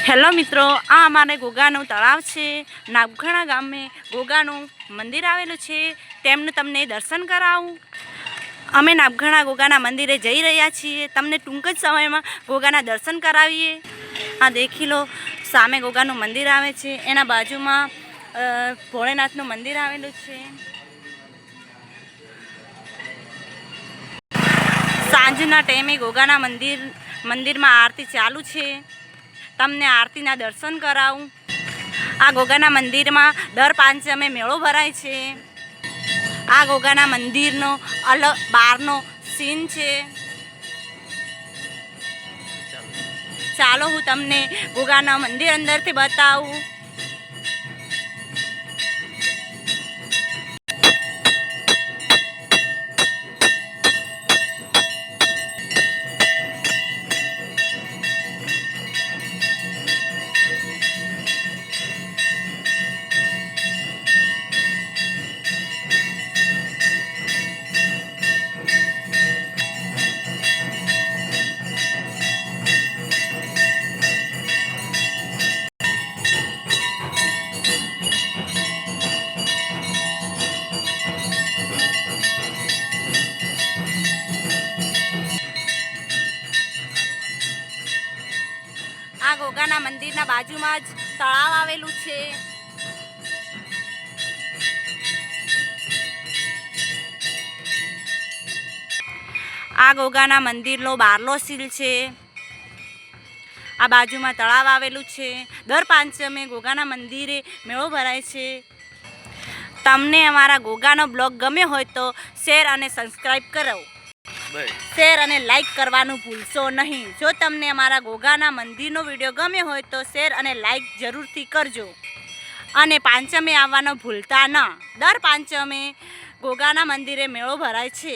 Hello મિત્રો, આ અમારે ગોગાનું તળાવ છે. નાગઘણા ગામે ગોગાનું મંદિર આવેલું છે. તેમનું તમને દર્શન કરાવું. અમે નાગઘણા ગોગાના મંદિરે જઈ રહ્યા છીએ. તમને ટૂંક જ સમયમાં ગોગાના દર્શન કરાવીએ. આ દેખી લો, સામે ગોગાનું મંદિર આવે છે. એના બાજુમાં ભોળેનાથનું મંદિર આવેલું છે. સાંજના ટાઈમે ગોગાના મંદિરમાં આરતી ચાલુ છે. તમને આરતીના દર્શન કરાવું. આ ગોગાના મંદિરમાં દર પાંચમે મેળો ભરાય છે. આ ગોગાના મંદિરનો બહારનો સીન છે. ચાલો હું તમને ગોગાના મંદિર અંદરથી બતાવું. આ ગોગાના મંદિરના બાજુમાં જ તળાવ આવેલું છે. આ ગોગાના મંદિરનો બારલો સીલ છે. આ બાજુમાં તળાવ આવેલું છે. દર પાંચમે ગોગાના મંદિરે મેળો ભરાય છે. તમને અમારા ગોગાનો બ્લોગ ગમ્યો હોય તો શેર અને સબસ્ક્રાઈબ કરો. શેર અને લાઈક કરવાનું ભૂલશો નહીં. જો તમને અમારા ગોગાના મંદિરનો વિડીયો ગમ્યો હોય તો શેર અને લાઈક જરૂરથી કરજો. અને પાંચમે આવવાનો ભૂલતા ન. દર પાંચમે ગોગાના મંદિરે મેળો ભરાય છે.